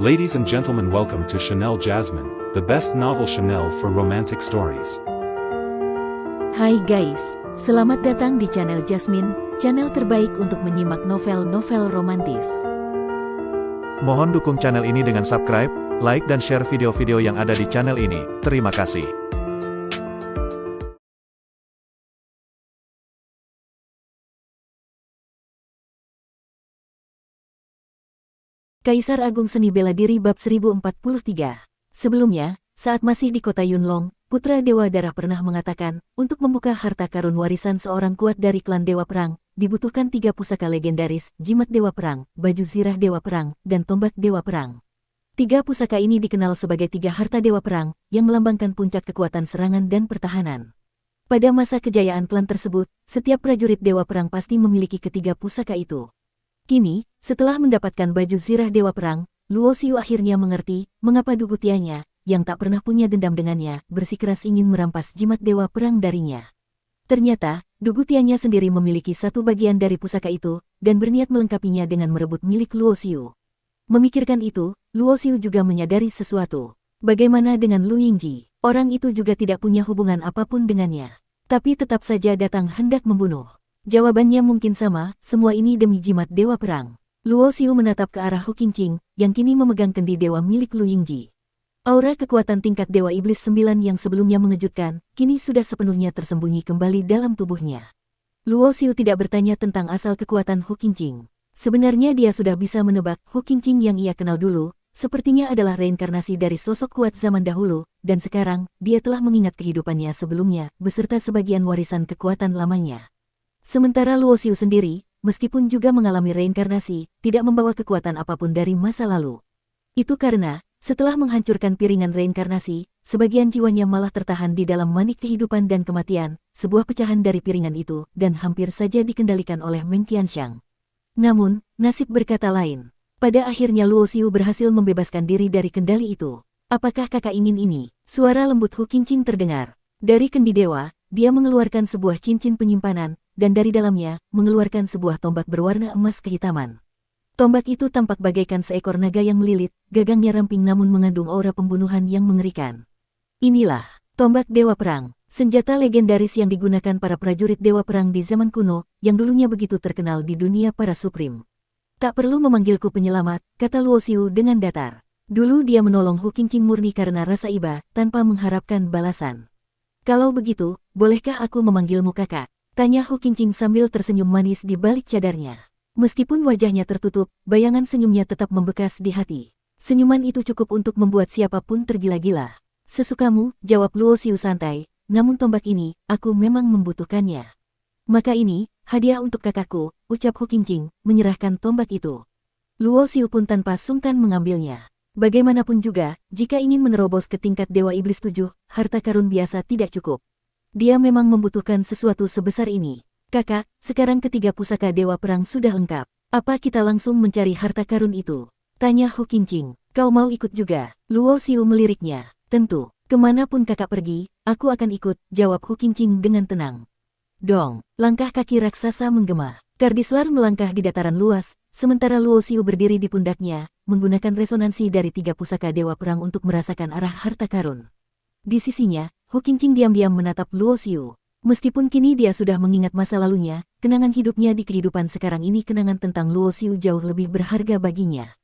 Ladies and gentlemen, welcome to Chanel Jasmine, the best novel Chanel for romantic stories. Hai guys, selamat datang di channel Jasmine, channel terbaik untuk menyimak novel-novel romantis. Mohon dukung channel ini dengan subscribe, like dan share video-video yang ada di channel ini. Terima kasih. Kaisar Agung Seni Bela Diri Bab 1043. Sebelumnya, saat masih di kota Yunlong, putra Dewa Darah pernah mengatakan, untuk membuka harta karun warisan seorang kuat dari klan Dewa Perang, dibutuhkan 3 pusaka legendaris, jimat Dewa Perang, baju zirah Dewa Perang, dan tombak Dewa Perang. 3 pusaka ini dikenal sebagai 3 harta Dewa Perang, yang melambangkan puncak kekuatan serangan dan pertahanan. Pada masa kejayaan klan tersebut, setiap prajurit Dewa Perang pasti memiliki ketiga pusaka itu. Kini, setelah mendapatkan baju zirah Dewa Perang, Luo Xiu akhirnya mengerti mengapa Dugutianya, yang tak pernah punya dendam dengannya, bersikeras ingin merampas jimat Dewa Perang darinya. Ternyata, Dugutianya sendiri memiliki satu bagian dari pusaka itu, dan berniat melengkapinya dengan merebut milik Luo Xiu. Memikirkan itu, Luo Xiu juga menyadari sesuatu. Bagaimana dengan Lu Yingji? Orang itu juga tidak punya hubungan apapun dengannya. Tapi tetap saja datang hendak membunuh. Jawabannya mungkin sama, semua ini demi jimat Dewa Perang. Luo Xiu menatap ke arah Hu Qingqing, yang kini memegang kendi dewa milik Lu Yingji. Aura kekuatan tingkat Dewa Iblis 9 yang sebelumnya mengejutkan, kini sudah sepenuhnya tersembunyi kembali dalam tubuhnya. Luo Xiu tidak bertanya tentang asal kekuatan Hu Qingqing. Sebenarnya dia sudah bisa menebak Hu Qingqing yang ia kenal dulu, sepertinya adalah reinkarnasi dari sosok kuat zaman dahulu, dan sekarang, dia telah mengingat kehidupannya sebelumnya, beserta sebagian warisan kekuatan lamanya. Sementara Luo Xiu sendiri, meskipun juga mengalami reinkarnasi, tidak membawa kekuatan apapun dari masa lalu. Itu karena, setelah menghancurkan piringan reinkarnasi, sebagian jiwanya malah tertahan di dalam manik kehidupan dan kematian, sebuah pecahan dari piringan itu, dan hampir saja dikendalikan oleh Meng Qianxiang. Namun, nasib berkata lain. Pada akhirnya Luo Xiu berhasil membebaskan diri dari kendali itu. Apakah kakak ingin ini? Suara lembut Hu Qingqing terdengar. Dari kendi dewa, dia mengeluarkan sebuah cincin penyimpanan, dan dari dalamnya, mengeluarkan sebuah tombak berwarna emas kehitaman. Tombak itu tampak bagaikan seekor naga yang melilit, gagangnya ramping namun mengandung aura pembunuhan yang mengerikan. Inilah, tombak Dewa Perang, senjata legendaris yang digunakan para prajurit Dewa Perang di zaman kuno, yang dulunya begitu terkenal di dunia para Supreme. Tak perlu memanggilku penyelamat, kata Luo Xiu dengan datar. Dulu dia menolong Hu Qingqing murni karena rasa iba, tanpa mengharapkan balasan. Kalau begitu, bolehkah aku memanggilmu kakak? Tanya Hu Qingqing sambil tersenyum manis di balik cadarnya. Meskipun wajahnya tertutup, bayangan senyumnya tetap membekas di hati. Senyuman itu cukup untuk membuat siapapun tergila-gila. Sesukamu, jawab Luo Xiu santai, namun tombak ini, aku memang membutuhkannya. Maka ini, hadiah untuk kakakku, ucap Hu Qingqing, menyerahkan tombak itu. Luo Xiu pun tanpa sungkan mengambilnya. Bagaimanapun juga, jika ingin menerobos ke tingkat Dewa Iblis 7, harta karun biasa tidak cukup. Dia memang membutuhkan sesuatu sebesar ini. Kakak, sekarang ketiga pusaka Dewa Perang sudah lengkap. Apa kita langsung mencari harta karun itu? Tanya Hu Qingqing. Kau mau ikut juga? Luo Xiu meliriknya. Tentu, kemanapun kakak pergi, aku akan ikut, jawab Hu Qingqing dengan tenang. Dong, langkah kaki raksasa menggema. Kardislar melangkah di dataran luas, sementara Luo Xiu berdiri di pundaknya, menggunakan resonansi dari 3 pusaka Dewa Perang untuk merasakan arah harta karun. Di sisinya, Hu Qingqing diam-diam menatap Luo Xiu. Meskipun kini dia sudah mengingat masa lalunya, kenangan hidupnya di kehidupan sekarang ini kenangan tentang Luo Xiu jauh lebih berharga baginya.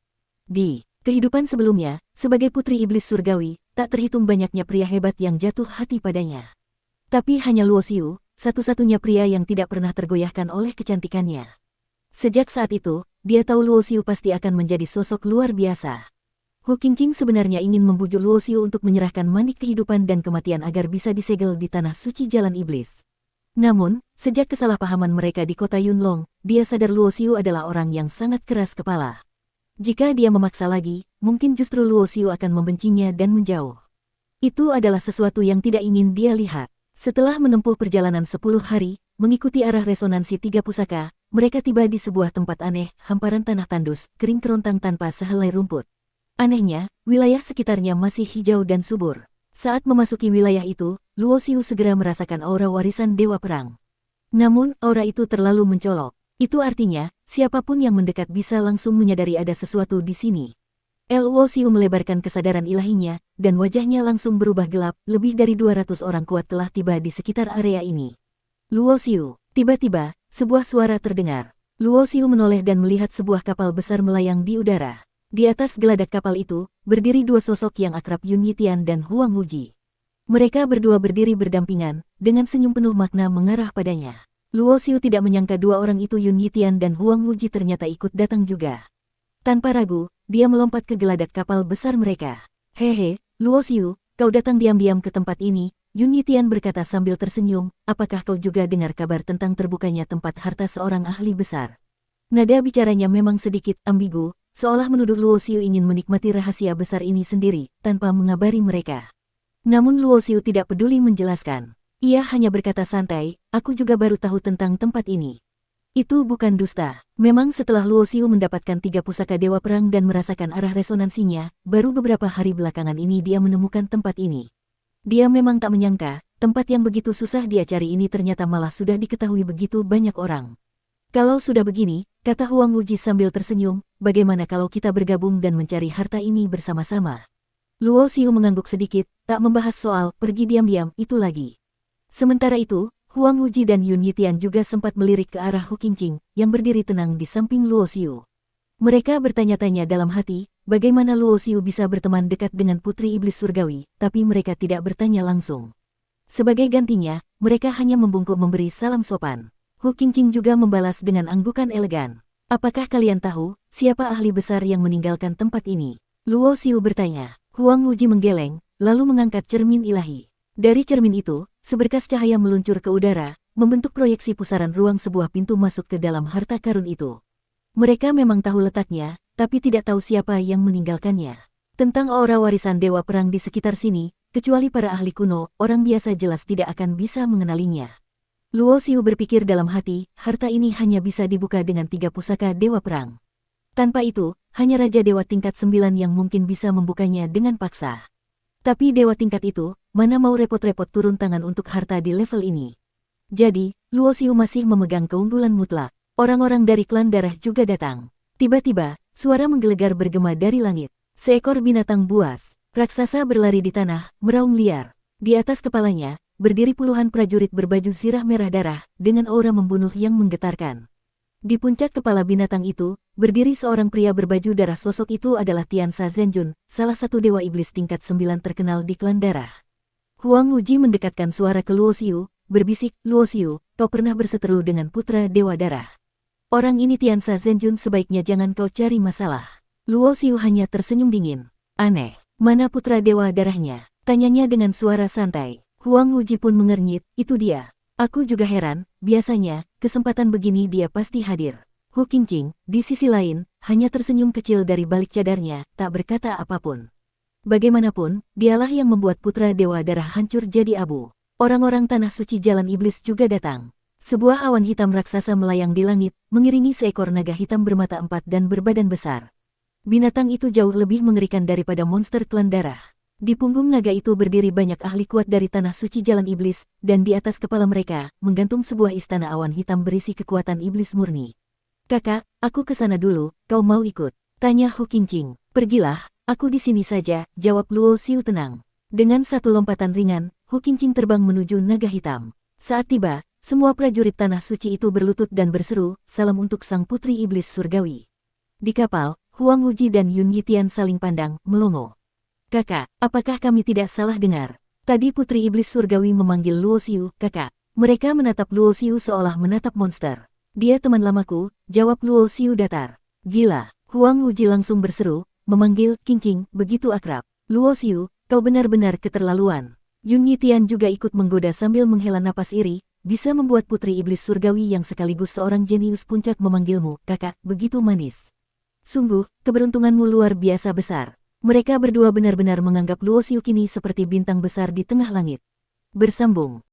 Di kehidupan sebelumnya, sebagai putri iblis surgawi, tak terhitung banyaknya pria hebat yang jatuh hati padanya. Tapi hanya Luo Xiu, satu-satunya pria yang tidak pernah tergoyahkan oleh kecantikannya. Sejak saat itu, dia tahu Luo Xiu pasti akan menjadi sosok luar biasa. Hu Qingqing sebenarnya ingin membujuk Luo Xiu untuk menyerahkan manik kehidupan dan kematian agar bisa disegel di tanah suci jalan iblis. Namun, sejak kesalahpahaman mereka di kota Yunlong, dia sadar Luo Xiu adalah orang yang sangat keras kepala. Jika dia memaksa lagi, mungkin justru Luo Xiu akan membencinya dan menjauh. Itu adalah sesuatu yang tidak ingin dia lihat. Setelah menempuh perjalanan 10 hari, mengikuti arah resonansi 3 pusaka, mereka tiba di sebuah tempat aneh, hamparan tanah tandus, kering kerontang tanpa sehelai rumput. Anehnya, wilayah sekitarnya masih hijau dan subur. Saat memasuki wilayah itu, Luo Xiu segera merasakan aura warisan Dewa Perang. Namun, aura itu terlalu mencolok. Itu artinya, siapapun yang mendekat bisa langsung menyadari ada sesuatu di sini. Luo Xiu melebarkan kesadaran ilahinya, dan wajahnya langsung berubah gelap. Lebih dari 200 orang kuat telah tiba di sekitar area ini. Luo Xiu, tiba-tiba, sebuah suara terdengar. Luo Xiu menoleh dan melihat sebuah kapal besar melayang di udara. Di atas geladak kapal itu, berdiri dua sosok yang akrab, Yun Yitian dan Huang Wuji. Mereka berdua berdiri berdampingan, dengan senyum penuh makna mengarah padanya. Luo Xiu tidak menyangka dua orang itu, Yun Yitian dan Huang Wuji, ternyata ikut datang juga. Tanpa ragu, dia melompat ke geladak kapal besar mereka. Hehe, Luo Xiu, kau datang diam-diam ke tempat ini, Yun Yitian berkata sambil tersenyum, apakah kau juga dengar kabar tentang terbukanya tempat harta seorang ahli besar? Nada bicaranya memang sedikit ambigu, seolah menuduh Luo Xiu ingin menikmati rahasia besar ini sendiri, tanpa mengabari mereka. Namun Luo Xiu tidak peduli menjelaskan. Ia hanya berkata santai, aku juga baru tahu tentang tempat ini. Itu bukan dusta. Memang setelah Luo Xiu mendapatkan 3 pusaka Dewa Perang dan merasakan arah resonansinya, baru beberapa hari belakangan ini dia menemukan tempat ini. Dia memang tak menyangka, tempat yang begitu susah dia cari ini ternyata malah sudah diketahui begitu banyak orang. Kalau sudah begini, kata Huang Wuji sambil tersenyum, bagaimana kalau kita bergabung dan mencari harta ini bersama-sama? Luo Xiu mengangguk sedikit, tak membahas soal pergi diam-diam itu lagi. Sementara itu, Huang Wuji dan Yun Yitian juga sempat melirik ke arah Hu Qingqing, yang berdiri tenang di samping Luo Xiu. Mereka bertanya-tanya dalam hati, bagaimana Luo Xiu bisa berteman dekat dengan Putri Iblis Surgawi, tapi mereka tidak bertanya langsung. Sebagai gantinya, mereka hanya membungkuk memberi salam sopan. Hu Qingqing juga membalas dengan anggukan elegan. Apakah kalian tahu, siapa ahli besar yang meninggalkan tempat ini? Luo Xiu bertanya. Huang Wuji menggeleng, lalu mengangkat cermin ilahi. Dari cermin itu, seberkas cahaya meluncur ke udara, membentuk proyeksi pusaran ruang sebuah pintu masuk ke dalam harta karun itu. Mereka memang tahu letaknya, tapi tidak tahu siapa yang meninggalkannya. Tentang aura warisan Dewa Perang di sekitar sini, kecuali para ahli kuno, orang biasa jelas tidak akan bisa mengenalinya. Luo Xiu berpikir dalam hati, harta ini hanya bisa dibuka dengan 3 pusaka Dewa Perang. Tanpa itu, hanya Raja Dewa tingkat 9 yang mungkin bisa membukanya dengan paksa. Tapi dewa tingkat itu, mana mau repot-repot turun tangan untuk harta di level ini. Jadi, Luo Xiu masih memegang keunggulan mutlak. Orang-orang dari klan darah juga datang. Tiba-tiba, suara menggelegar bergema dari langit. Seekor binatang buas, raksasa berlari di tanah, meraung liar. Di atas kepalanya, berdiri puluhan prajurit berbaju zirah merah darah, dengan aura membunuh yang menggetarkan. Di puncak kepala binatang itu, berdiri seorang pria berbaju darah. Sosok itu adalah Tiansa Zhenjun, salah satu dewa iblis tingkat 9 terkenal di klan darah. Huang Wuji mendekatkan suara ke Luo Xiu, berbisik, Luo Xiu, kau pernah berseteru dengan putra dewa darah. Orang ini Tiansa Zhenjun, sebaiknya jangan kau cari masalah. Luo Xiu hanya tersenyum dingin. Aneh, mana putra dewa darahnya? Tanyanya dengan suara santai. Huang Wuji pun mengernyit, itu dia. Aku juga heran, biasanya, kesempatan begini dia pasti hadir. Hu Qingqing, di sisi lain, hanya tersenyum kecil dari balik cadarnya, tak berkata apapun. Bagaimanapun, dialah yang membuat putra dewa darah hancur jadi abu. Orang-orang tanah suci Jalan Iblis juga datang. Sebuah awan hitam raksasa melayang di langit, mengiringi seekor naga hitam bermata 4 dan berbadan besar. Binatang itu jauh lebih mengerikan daripada monster klan darah. Di punggung naga itu berdiri banyak ahli kuat dari tanah suci Jalan Iblis, dan di atas kepala mereka, menggantung sebuah istana awan hitam berisi kekuatan iblis murni. Kakak, aku ke sana dulu, kau mau ikut? Tanya Hu Qingqing. Pergilah, aku di sini saja, jawab Luo Xiu tenang. Dengan satu lompatan ringan, Hu Qingqing terbang menuju naga hitam. Saat tiba, semua prajurit tanah suci itu berlutut dan berseru, salam untuk sang putri iblis surgawi. Di kapal, Huang Wuji dan Yun Yitian saling pandang, melongo. Kakak, apakah kami tidak salah dengar? Tadi putri iblis surgawi memanggil Luo Xiu, kakak. Mereka menatap Luo Xiu seolah menatap monster. Dia teman lamaku, jawab Luo Xiu datar. Gila, Huang Wuji langsung berseru, memanggil Qingqing, begitu akrab. Luo Xiu, kau benar-benar keterlaluan. Yun Yitian juga ikut menggoda sambil menghela napas iri, bisa membuat putri iblis surgawi yang sekaligus seorang jenius puncak memanggilmu, kakak, begitu manis. Sungguh, keberuntunganmu luar biasa besar. Mereka berdua benar-benar menganggap Luo Xiu kini seperti bintang besar di tengah langit. Bersambung.